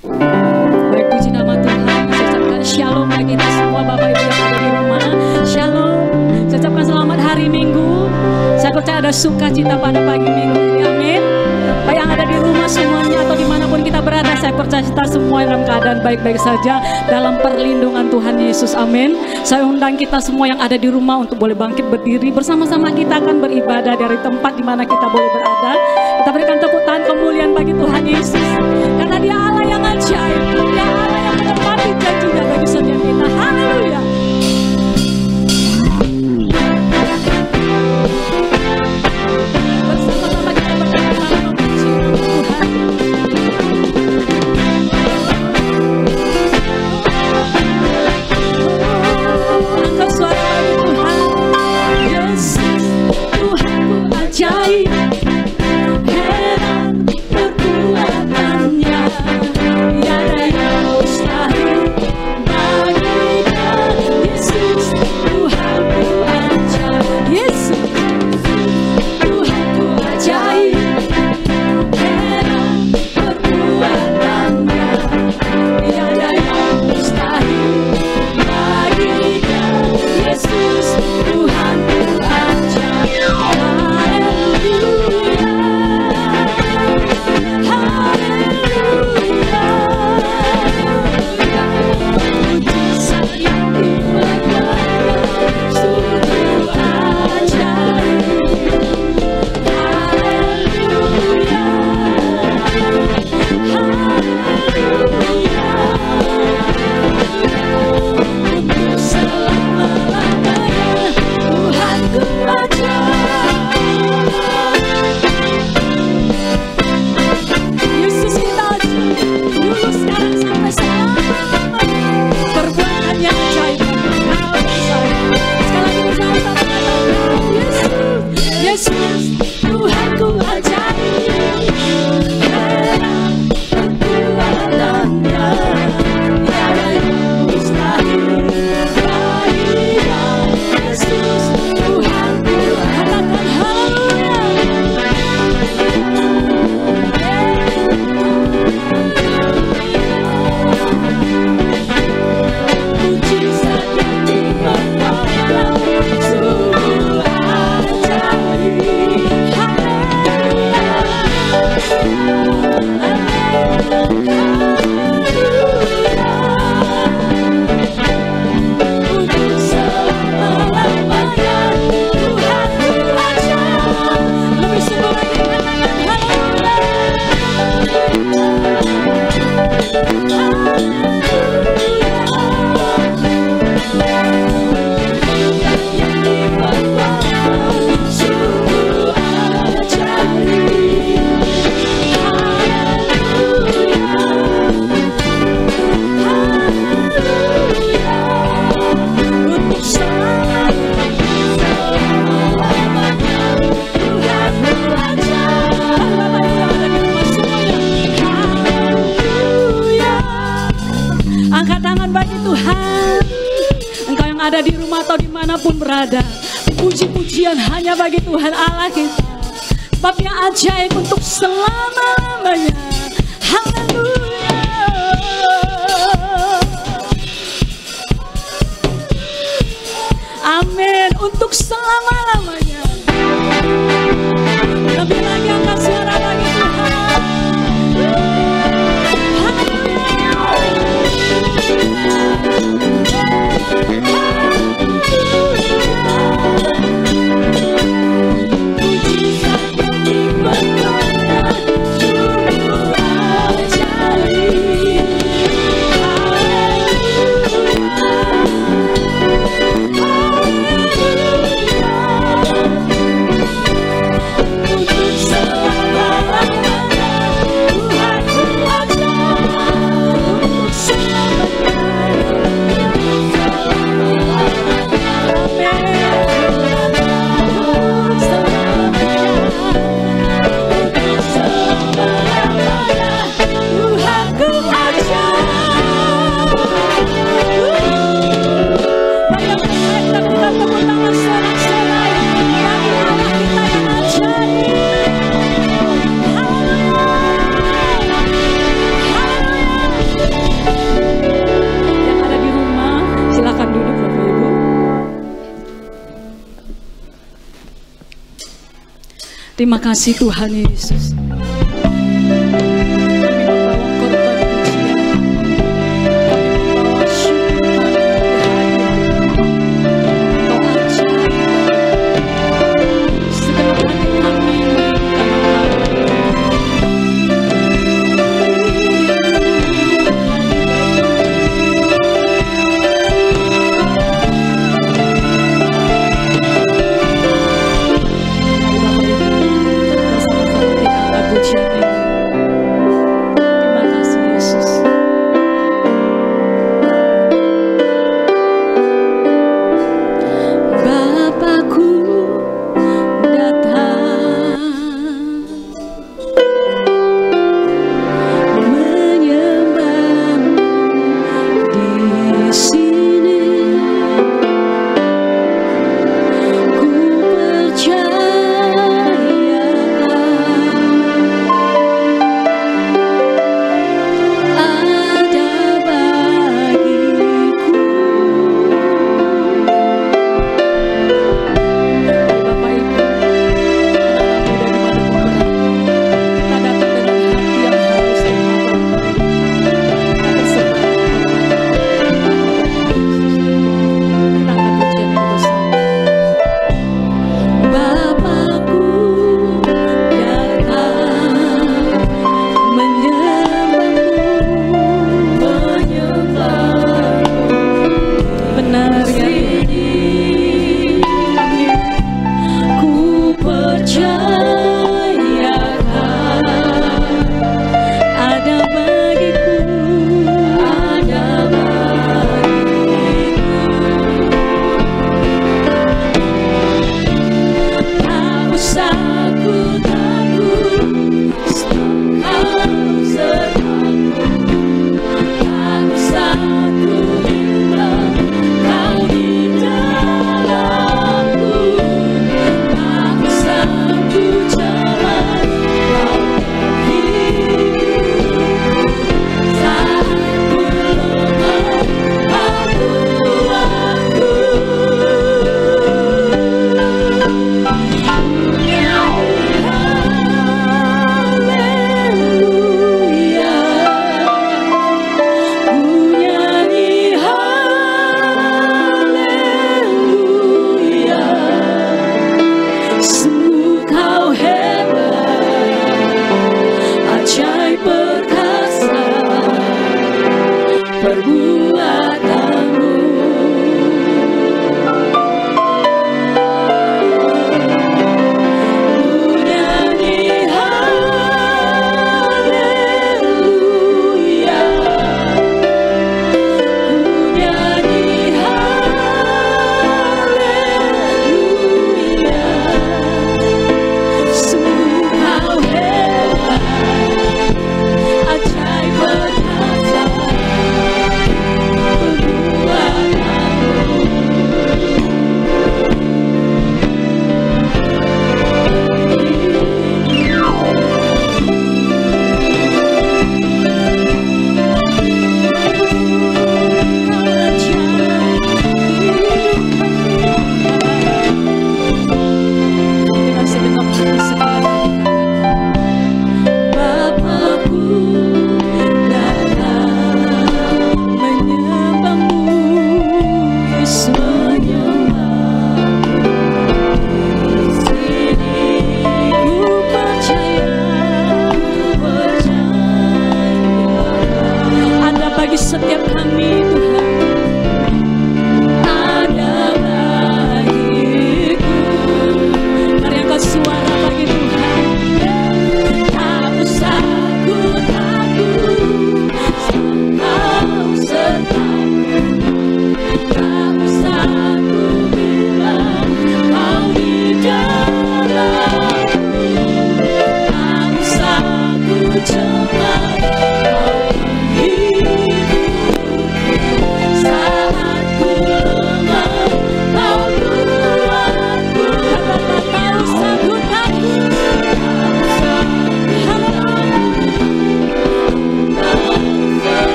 Baik, puji nama Tuhan. Saya ucapkan shalom bagi kita semua Bapak Ibu yang ada di rumah. Shalom. Saya ucapkan selamat hari Minggu. Saya percaya ada sukacita pada pagi Minggu ini. Amin. Baik yang ada di rumah semuanya atau dimanapun kita berada, saya percaya kita semua dalam keadaan baik-baik saja dalam perlindungan Tuhan Yesus. Amin. Saya undang kita semua yang ada di rumah untuk boleh bangkit berdiri bersama-sama. Kita akan beribadah dari tempat di mana kita boleh berada. Kita berikan tepuk tangan kemuliaan bagi Tuhan Yesus, karena Dia Allah yang ajaib, Dia Allah yang menepati janjinya bagi setiap kita. Haleluya. Bersama-sama kita berkata memuji Tuhan. Angkat suara bagi Tuhan. Yesus, Tuhanku ajaib. Berada, puji-pujian hanya bagi Tuhan Allah kita, sebab Dia ajaib untuk selama-lamanya. Haleluya. Amin. Untuk selama-lamanya. Lebih lagi angkat suara bagi Tuhan. Puji saja di mana sungguh Terima kasih Tuhan Yesus.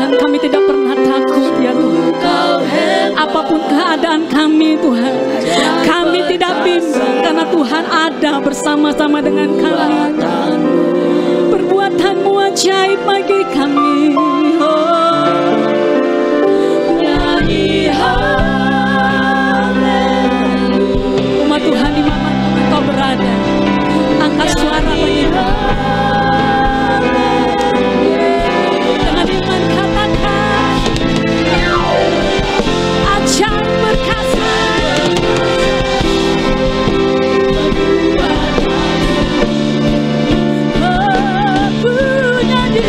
Dan kami tidak pernah takut ya Tuhan. Apapun keadaan kami Tuhan, kami tidak bimbang karena Tuhan ada bersama-sama dengan kami. Perbuatan-Mu ajaib bagi kami. Umat Tuhan dimanapun Engkau berada, angkat suara bagi dengan iman katakan ajaib berkasa. Punya di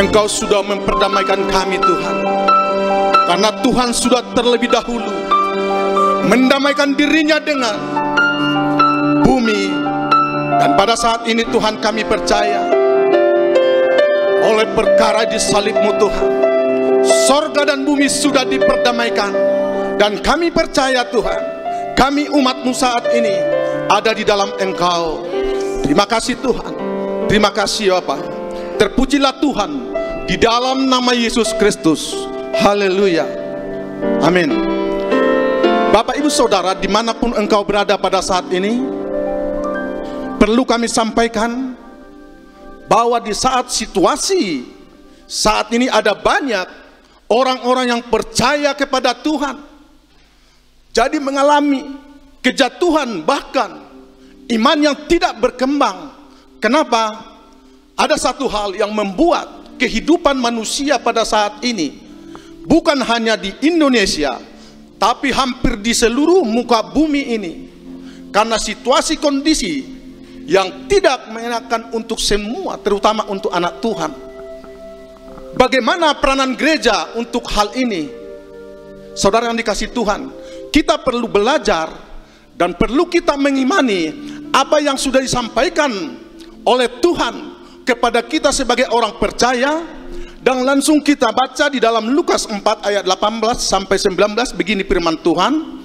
Engkau sudah memperdamaikan kami Tuhan, karena Tuhan sudah terlebih dahulu mendamaikan dirinya dengan bumi. Dan pada saat ini Tuhan kami percaya oleh perkara di salib-Mu Tuhan, sorga dan bumi sudah diperdamaikan. Dan kami percaya Tuhan, kami umat-Mu saat ini ada di dalam Engkau. Terima kasih Tuhan, terima kasih Bapa. Terpujilah Tuhan di dalam nama Yesus Kristus. Haleluya, amin. Bapak Ibu Saudara, dimanapun engkau berada pada saat ini, perlu kami sampaikan bahwa di saat situasi saat ini ada banyak orang-orang yang percaya kepada Tuhan, jadi mengalami kejatuhan, bahkan iman yang tidak berkembang. Kenapa? Ada satu hal yang membuat kehidupan manusia pada saat ini, bukan hanya di Indonesia, tapi hampir di seluruh muka bumi ini, karena situasi kondisi yang tidak mengenakan untuk semua, terutama untuk anak Tuhan. Bagaimana peranan gereja untuk hal ini? Saudara yang dikasihi Tuhan, kita perlu belajar dan perlu kita mengimani apa yang sudah disampaikan oleh Tuhan kepada kita sebagai orang percaya. Dan langsung kita baca di dalam Lukas 4 ayat 18 sampai 19, begini firman Tuhan.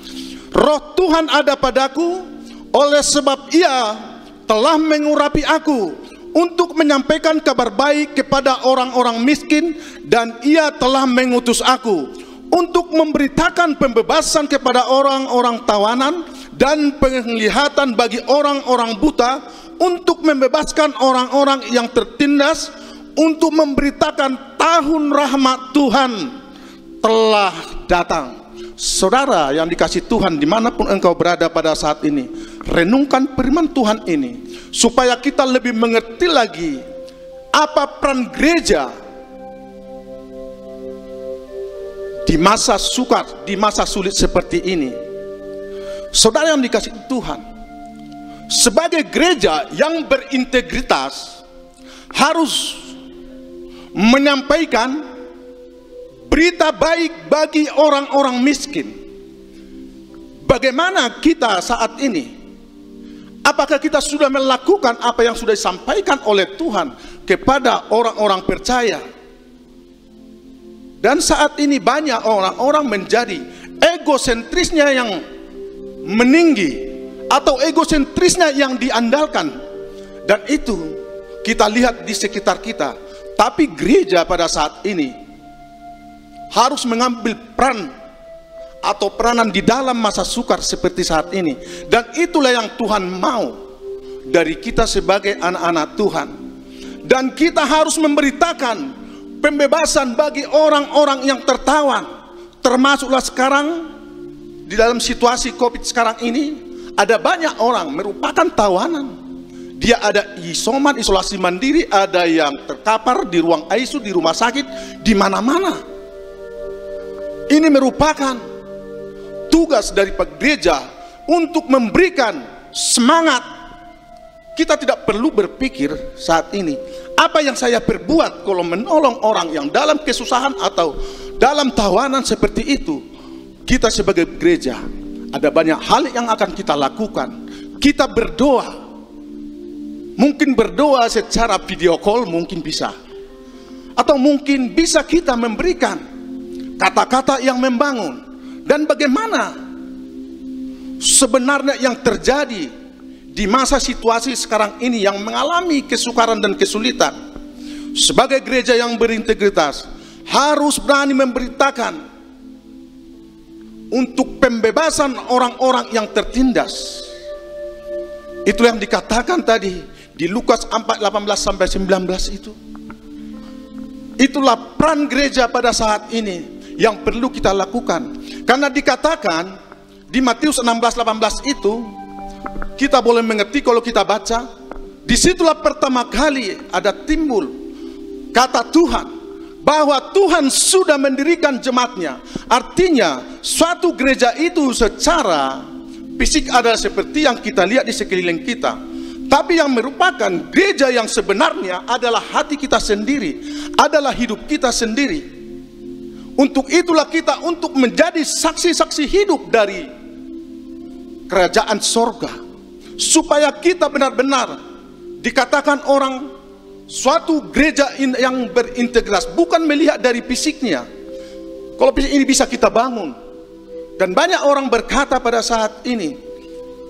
Roh Tuhan ada padaku, oleh sebab Ia telah mengurapi aku untuk menyampaikan kabar baik kepada orang-orang miskin, dan Ia telah mengutus aku untuk memberitakan pembebasan kepada orang-orang tawanan dan penglihatan bagi orang-orang buta, untuk membebaskan orang-orang yang tertindas, untuk memberitakan tahun rahmat Tuhan telah datang. Saudara yang dikasih Tuhan, dimanapun engkau berada pada saat ini, renungkan firman Tuhan ini supaya kita lebih mengerti lagi apa peran gereja di masa sukar, di masa sulit seperti ini. Saudara yang dikasih Tuhan, sebagai gereja yang berintegritas harus menyampaikan berita baik bagi orang-orang miskin. Bagaimana kita saat ini? Apakah kita sudah melakukan apa yang sudah disampaikan oleh Tuhan kepada orang-orang percaya? Dan saat ini banyak orang-orang menjadi egosentrisnya yang meninggi, atau egosentrisnya yang diandalkan. Dan itu kita lihat di sekitar kita. Tapi gereja pada saat ini harus mengambil peran atau peranan di dalam masa sukar seperti saat ini. Dan itulah yang Tuhan mau dari kita sebagai anak-anak Tuhan. Dan kita harus memberitakan pembebasan bagi orang-orang yang tertawan. Termasuklah sekarang di dalam situasi COVID sekarang ini, ada banyak orang merupakan tawanan. Dia ada isoman, isolasi mandiri, ada yang terkapar di ruang ICU, di rumah sakit, di mana-mana. Ini merupakan tugas dari gereja untuk memberikan semangat. Kita tidak perlu berpikir saat ini, apa yang saya perbuat kalau menolong orang yang dalam kesusahan atau dalam tawanan seperti itu. Kita sebagai gereja ada banyak hal yang akan kita lakukan. Kita berdoa, mungkin berdoa secara video call, mungkin bisa, atau mungkin bisa kita memberikan kata-kata yang membangun. Dan bagaimana sebenarnya yang terjadi di masa situasi sekarang ini yang mengalami kesukaran dan kesulitan. Sebagai gereja yang berintegritas harus berani memberitakan untuk pembebasan orang-orang yang tertindas. Itulah yang dikatakan tadi di Lukas 4:18-19 itu. Itulah peran gereja pada saat ini yang perlu kita lakukan. Karena dikatakan di Matius 16:18 itu, kita boleh mengerti kalau kita baca, disitulah pertama kali ada timbul kata Tuhan bahwa Tuhan sudah mendirikan jemaatnya. Artinya suatu gereja itu secara fisik adalah seperti yang kita lihat di sekeliling kita, tapi yang merupakan gereja yang sebenarnya adalah hati kita sendiri, adalah hidup kita sendiri. Untuk itulah kita untuk menjadi saksi-saksi hidup dari kerajaan sorga, supaya kita benar-benar dikatakan orang suatu gereja yang berintegritas, bukan melihat dari fisiknya. Kalau fisik ini bisa kita bangun. Dan banyak orang berkata pada saat ini,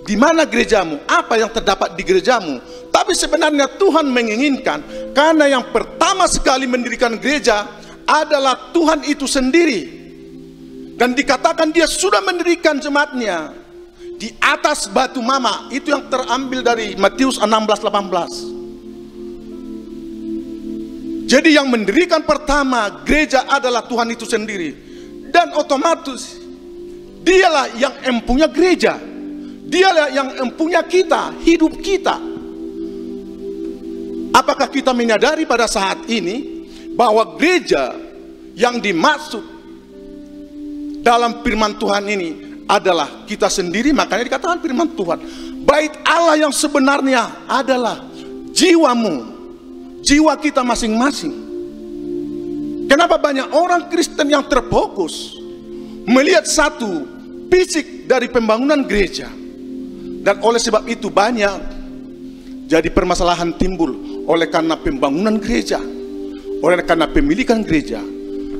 di mana gerejamu? Apa yang terdapat di gerejamu? Tapi sebenarnya Tuhan menginginkan, karena yang pertama sekali mendirikan gereja adalah Tuhan itu sendiri. Dan dikatakan dia sudah mendirikan jemaatnya di atas batu mama. Itu yang terambil dari Matius 16:18. Jadi yang mendirikan pertama gereja adalah Tuhan itu sendiri. Dan otomatis dialah yang empunya gereja. Dialah yang empunya kita, hidup kita. Apakah kita menyadari pada saat ini bahwa gereja yang dimaksud dalam firman Tuhan ini adalah kita sendiri? Makanya dikatakan firman Tuhan, bait Allah yang sebenarnya adalah jiwamu, jiwa kita masing-masing. Kenapa banyak orang Kristen yang terfokus melihat satu fisik dari pembangunan gereja, dan oleh sebab itu banyak jadi permasalahan timbul oleh karena pembangunan gereja, oleh karena pemilikan gereja.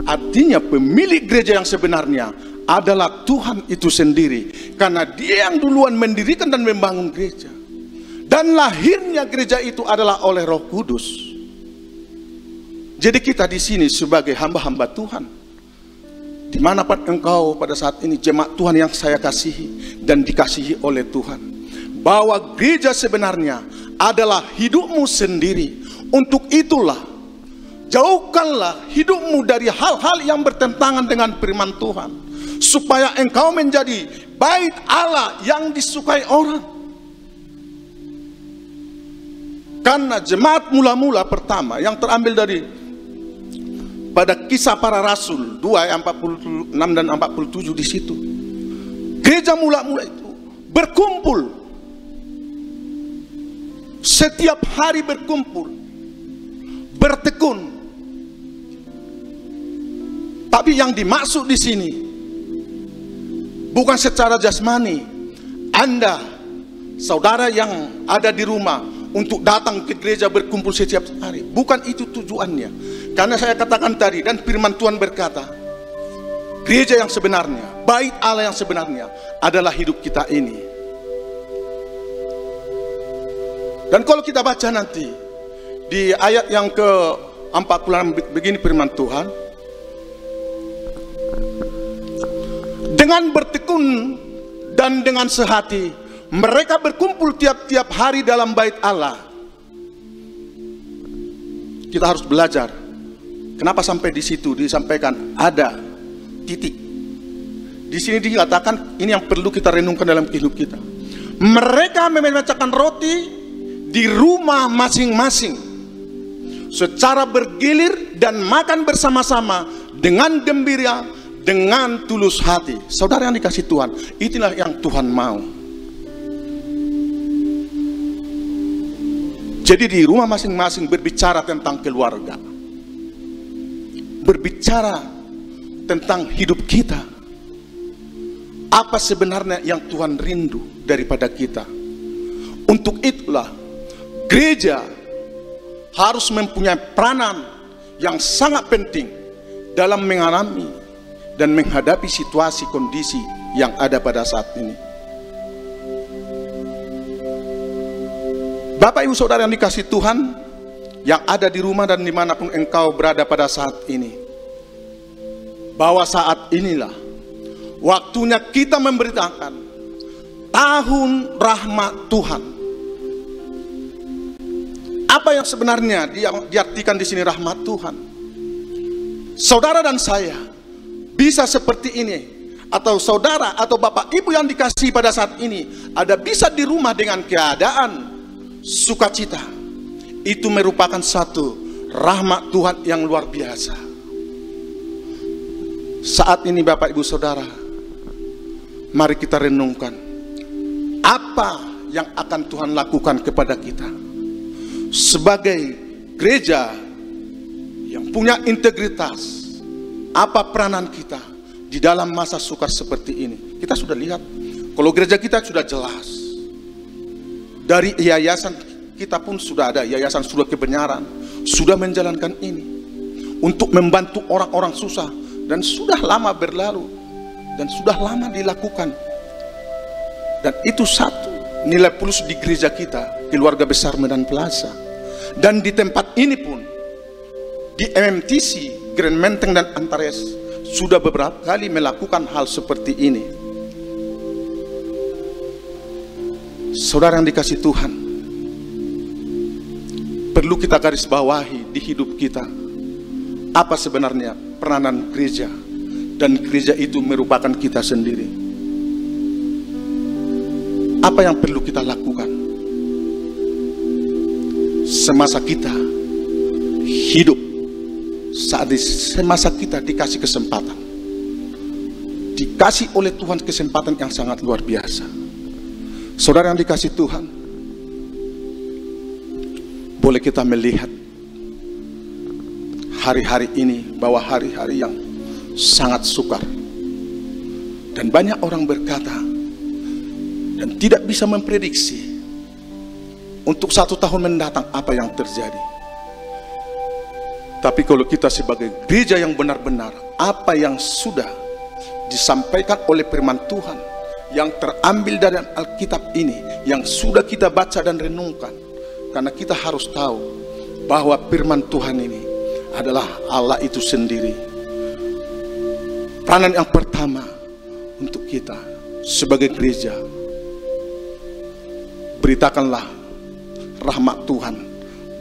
Artinya pemilik gereja yang sebenarnya adalah Tuhan itu sendiri, karena dia yang duluan mendirikan dan membangun gereja. Dan lahirnya gereja itu adalah oleh Roh Kudus. Jadi kita di sini sebagai hamba-hamba Tuhan, dimanapun engkau pada saat ini, jemaat Tuhan yang saya kasihi dan dikasihi oleh Tuhan, bahwa gereja sebenarnya adalah hidupmu sendiri. Untuk itulah Jauhkanlah hidupmu dari hal-hal yang bertentangan dengan firman Tuhan, supaya engkau menjadi bait Allah yang disukai orang. Karena jemaat mula-mula pertama yang terambil dari pada Kisah Para Rasul 2 ayat 46 dan 47 di situ. Gereja mula-mula itu berkumpul. Setiap hari berkumpul, bertekun. Tapi yang dimaksud di sini bukan secara jasmani. Anda, saudara yang ada di rumah, untuk datang ke gereja berkumpul setiap hari. Bukan itu tujuannya. Karena saya katakan tadi, dan firman Tuhan berkata, gereja yang sebenarnya, bait Allah yang sebenarnya adalah hidup kita ini. Dan kalau kita baca nanti di ayat yang ke-46 begini firman Tuhan, dengan bertekun dan dengan sehati mereka berkumpul tiap-tiap hari dalam bait Allah. Kita harus belajar. Kenapa sampai di situ disampaikan ada titik. Di sini dikatakan ini yang perlu kita renungkan dalam hidup kita. Mereka memecahkan roti di rumah masing-masing secara bergilir dan makan bersama-sama dengan gembira, dengan tulus hati. Saudara yang dikasih Tuhan, itulah yang Tuhan mau. Jadi di rumah masing-masing berbicara tentang keluarga, berbicara tentang hidup kita. Apa sebenarnya yang Tuhan rindu daripada kita? Untuk itulah gereja harus mempunyai peranan yang sangat penting dalam mengalami dan menghadapi situasi kondisi yang ada pada saat ini. Bapak Ibu Saudara yang dikasih Tuhan, yang ada di rumah dan dimanapun engkau berada pada saat ini, bahwa saat inilah waktunya kita memberitakan tahun rahmat Tuhan. Apa yang sebenarnya diartikan di sini rahmat Tuhan? Saudara dan saya bisa seperti ini, atau saudara atau bapak ibu yang dikasih pada saat ini ada bisa di rumah dengan keadaan sukacita. Itu merupakan satu rahmat Tuhan yang luar biasa. Saat ini Bapak Ibu Saudara, mari kita renungkan apa yang akan Tuhan lakukan kepada kita sebagai gereja yang punya integritas. Apa peranan kita di dalam masa sukar seperti ini? Kita sudah lihat, kalau gereja kita sudah jelas. Dari yayasan kita pun sudah ada, yayasan Surga Kebenaran sudah menjalankan ini untuk membantu orang-orang susah, dan sudah lama berlalu dan sudah lama dilakukan. Dan itu satu nilai plus di gereja kita, keluarga besar Medan Plaza. Dan di tempat ini pun, di MMTC Grand Menteng dan Antares sudah beberapa kali melakukan hal seperti ini. Saudara yang dikasih Tuhan, perlu kita garis bawahi di hidup kita apa sebenarnya peranan gereja, dan gereja itu merupakan kita sendiri. Apa yang perlu kita lakukan semasa kita hidup, saat semasa kita dikasih kesempatan, dikasih oleh Tuhan kesempatan yang sangat luar biasa. Saudara yang dikasih Tuhan, boleh kita melihat hari-hari ini bahwa hari-hari yang sangat sukar, dan banyak orang berkata dan tidak bisa memprediksi untuk 1 tahun mendatang apa yang terjadi. Tapi kalau kita sebagai gereja yang benar-benar, apa yang sudah disampaikan oleh firman Tuhan yang terambil dari Alkitab ini, yang sudah kita baca dan renungkan, karena kita harus tahu bahwa firman Tuhan ini adalah Allah itu sendiri. Peranan yang pertama untuk kita sebagai gereja, beritakanlah rahmat Tuhan,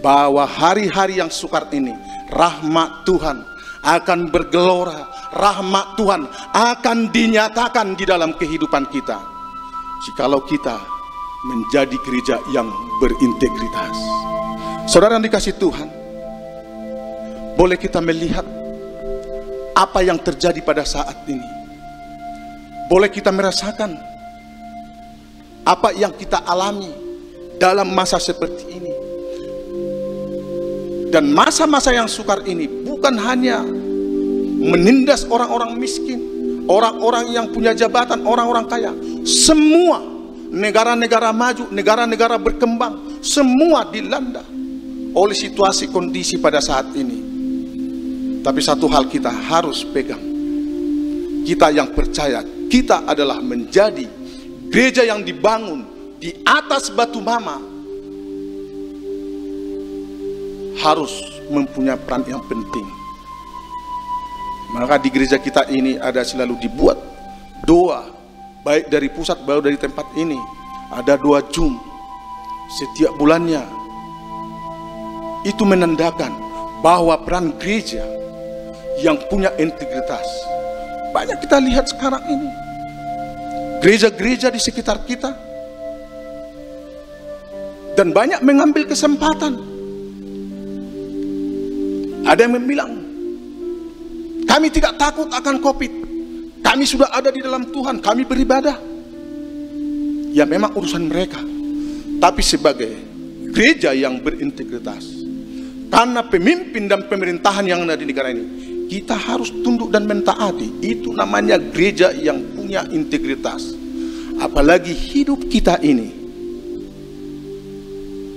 bahwa hari-hari yang sukar ini rahmat Tuhan akan bergelora, rahmat Tuhan akan dinyatakan di dalam kehidupan kita jikalau kita menjadi gereja yang berintegritas. Saudara yang dikasihi Tuhan, boleh kita melihat apa yang terjadi pada saat ini. Boleh kita merasakan apa yang kita alami dalam masa seperti ini. Dan masa-masa yang sukar ini bukan hanya menindas orang-orang miskin, orang-orang yang punya jabatan, orang-orang kaya. Semua negara-negara maju, negara-negara berkembang, semua dilanda oleh situasi kondisi pada saat ini. Tapi satu hal kita harus pegang, kita yang percaya kita adalah menjadi gereja yang dibangun di atas batu mama, harus mempunyai peran yang penting. Maka di gereja kita ini ada selalu dibuat doa, baik dari pusat, baik dari tempat ini. Ada 2 Jum setiap bulannya. Itu menandakan bahwa peran gereja yang punya integritas. Banyak kita lihat sekarang ini gereja-gereja di sekitar kita, dan banyak mengambil kesempatan. Ada yang bilang, kami tidak takut akan COVID, kami sudah ada di dalam Tuhan, kami beribadah. Ya memang urusan mereka. Tapi sebagai gereja yang berintegritas, karena pemimpin dan pemerintahan yang ada di negara ini, kita harus tunduk dan mentaati. Itu namanya gereja yang punya integritas. Apalagi hidup kita ini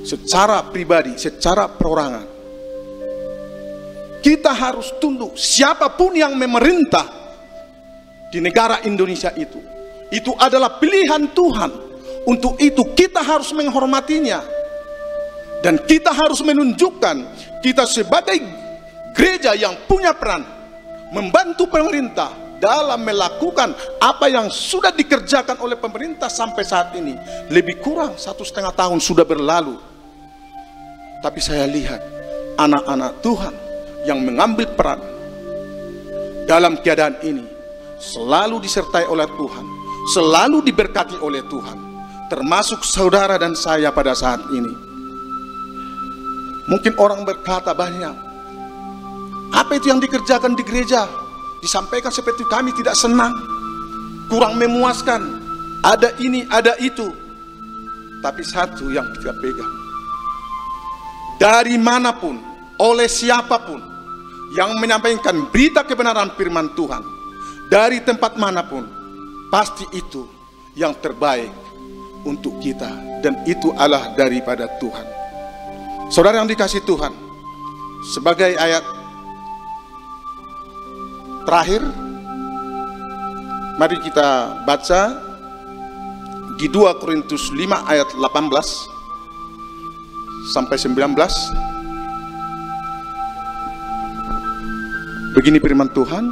secara pribadi, secara perorangan, kita harus tunduk. Siapapun yang memerintah di negara Indonesia itu adalah pilihan Tuhan. Untuk itu kita harus menghormatinya, dan kita harus menunjukkan kita sebagai gereja yang punya peran membantu pemerintah dalam melakukan apa yang sudah dikerjakan oleh pemerintah sampai saat ini. Lebih kurang 1,5 tahun sudah berlalu. Tapi saya lihat anak-anak Tuhan yang mengambil peran dalam keadaan ini selalu disertai oleh Tuhan, selalu diberkati oleh Tuhan, termasuk saudara dan saya pada saat ini. Mungkin orang berkata banyak, apa itu yang dikerjakan di gereja? Disampaikan seperti kami tidak senang, kurang memuaskan, ada ini, ada itu. Tapi satu yang kita pegang, dari manapun, oleh siapapun yang menyampaikan berita kebenaran firman Tuhan, dari tempat manapun, pasti itu yang terbaik untuk kita, dan itu adalah daripada Tuhan. Saudara yang dikasihi Tuhan, sebagai ayat terakhir, mari kita baca di 2 Korintus 5 ayat 18 sampai 19. Begini firman Tuhan,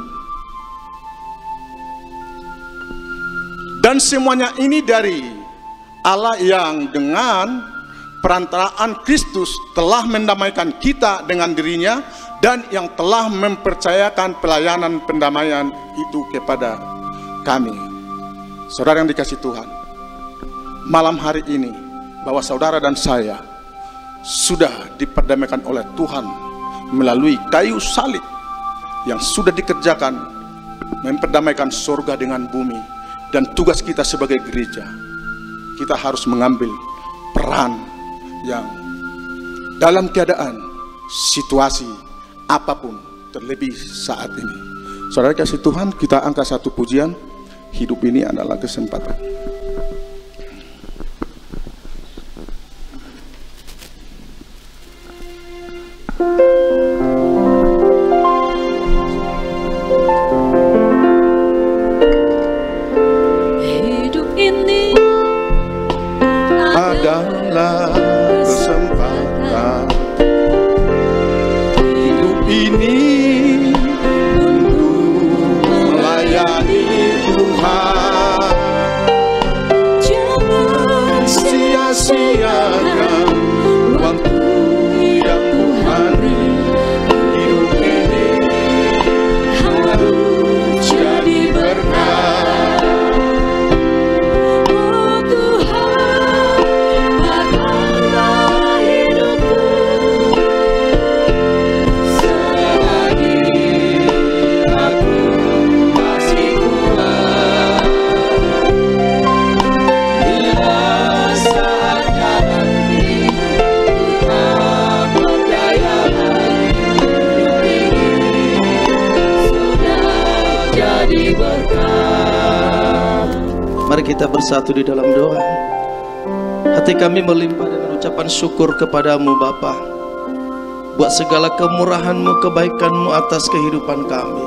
dan semuanya ini dari Allah yang dengan perantaraan Kristus telah mendamaikan kita dengan dirinya, dan yang telah mempercayakan pelayanan pendamaian itu kepada kami. Saudara yang dikasihi Tuhan, malam hari ini bahwa saudara dan saya sudah diperdamaikan oleh Tuhan melalui kayu salib yang sudah dikerjakan, memperdamaikan surga dengan bumi. Dan tugas kita sebagai gereja, kita harus mengambil peran yang dalam keadaan situasi apapun, terlebih saat ini. Saudara kasih Tuhan, kita angkat satu pujian, hidup ini adalah kesempatan. Hidup ini adalah kesempatan. Hidup ini untuk melayani Tuhan. jangan Sia-siakan waktu yang Tuhan beri. Mari kita bersatu di dalam doa. Hati kami melimpah dengan ucapan syukur kepadamu Bapa, buat segala kemurahan-Mu, kebaikan-Mu atas kehidupan kami.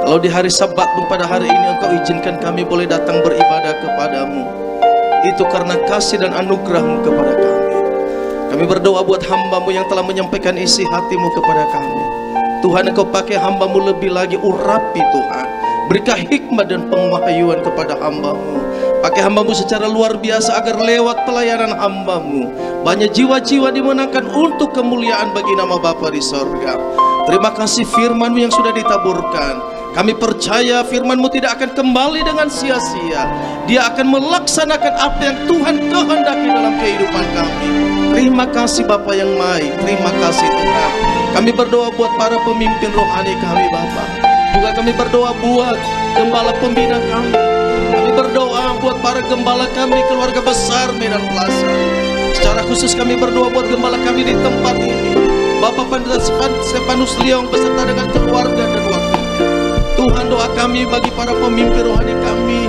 Kalau di hari Sabat-Mu pada hari ini Engkau izinkan kami boleh datang beribadah kepadamu, itu karena kasih dan anugerah-Mu kepada kami. Kami berdoa buat hamba-Mu yang telah menyampaikan isi hati-Mu kepada kami. Tuhan, Engkau pakai hamba-Mu lebih lagi, urapi Tuhan. Berikan hikmat dan pengahyuan kepada hamba-Mu. Pakai hamba-Mu secara luar biasa agar lewat pelayanan hamba-Mu banyak jiwa-jiwa dimenangkan untuk kemuliaan bagi nama Bapa di sorga. Terima kasih firman-Mu yang sudah ditaburkan. Kami percaya firman-Mu tidak akan kembali dengan sia-sia. Dia akan melaksanakan apa yang Tuhan kehendaki dalam kehidupan kami. Terima kasih Bapa yang baik. Terima kasih Tuhan. Kami berdoa buat para pemimpin rohani kami Bapa. Juga kami berdoa buat gembala pembina kami. Kami berdoa buat para gembala kami, keluarga besar Medan Plaza. Secara khusus kami berdoa buat gembala kami di tempat ini, Bapak Stefanus Leong beserta dengan keluarga dan wakilnya. Tuhan, doa kami bagi para pemimpin rohani kami,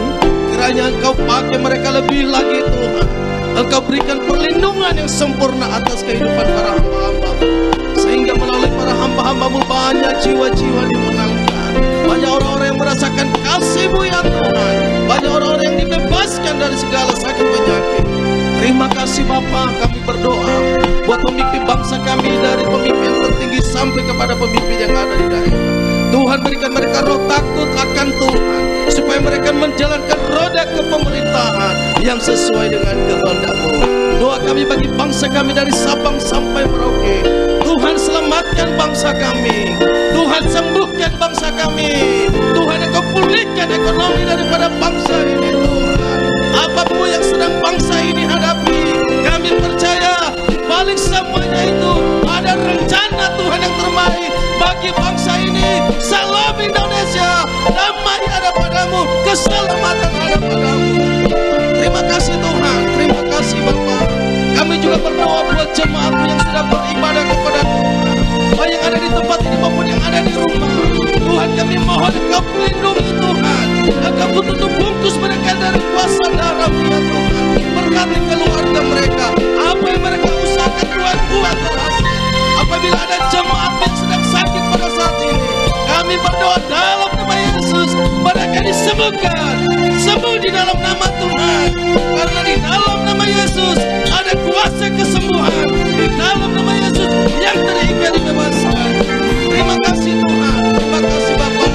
kiranya Engkau pakai mereka lebih lagi Tuhan. Engkau berikan perlindungan yang sempurna atas kehidupan para hamba-hamba-Mu, sehingga melalui para hamba-hamba-Mu banyak jiwa-jiwa dimenangkan. Banyak orang-orang yang merasakan kasih-Mu ya Tuhan. Banyak orang-orang yang dibebaskan dari segala sakit penyakit. Terima kasih Bapa. Kami berdoa buat pemimpin bangsa kami, dari pemimpin tertinggi sampai kepada pemimpin yang ada di daerah. Tuhan, berikan mereka roh takut akan Tuhan, supaya mereka menjalankan roda kepemerintahan yang sesuai dengan kehendak-Mu. Doa kami bagi bangsa kami dari Sabang sampai Merauke. Tuhan, selamatkan bangsa kami. Tuhan, sembuhkan bangsa kami. Tuhan, Engkau pulihkan ekonomi daripada bangsa ini Tuhan. Apapun yang sedang bangsa ini hadapi, kami percaya balik semuanya itu ada rencana Tuhan yang terbaik bagi bangsa ini. Salam Indonesia, damai ada padamu, keselamatan ada padamu. Terima kasih Tuhan, terima kasih Bapa. Kami juga berdoa buat jemaat yang sudah beribadah kepada Tuhan, baik yang ada di tempat ini maupun yang ada di rumah. Tuhan, kami mohon Engkau pelindungi Tuhan. Engkau tutup bungkus mereka dari kuasa darah ya Tuhan. Berkati keluarga mereka, apa yang mereka usahakan Tuhan buat berhasil. Apabila ada jemaat yang sedang sakit pada saat ini, kami berdoa dalam nama Yesus, mereka disembuhkan. Sembuh di dalam nama Tuhan, karena di dalam nama Yesus ada kuasa kesembuhan. Di dalam nama Yesus yang terikat dibebaskan. Terima kasih Tuhan, terima kasih Bapa.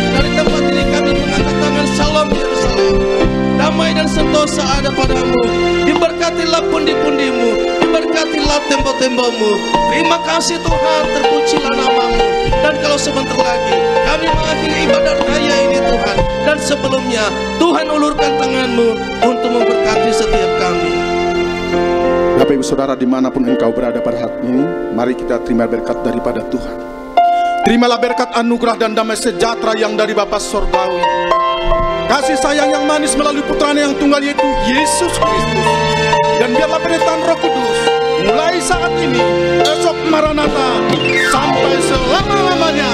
Dari tempat ini kami mengangkat tangan, Salam Yerusalem. Damai dan sentosa ada padamu. Diberkatilah pundi-pundi-Mu, diberkatilah tembok-tembok-Mu. Terima kasih Tuhan, terpujilah nama-Mu. Dan kalau sebentar lagi kami mengakhiri ibadah raya ini Tuhan, dan sebelumnya Tuhan ulurkan tangan-Mu untuk memberkati setiap kami. Bapak Ibu Saudara dimanapun engkau berada pada saat ini, mari kita terima berkat daripada Tuhan. Terimalah berkat anugerah dan damai sejahtera yang dari Bapa Sorgawi, kasih sayang yang manis melalui putranya yang tunggal yaitu Yesus Kristus, dan biarlah penyertaan Roh Kudus mulai saat ini, esok Maranatha, sampai selama-lamanya.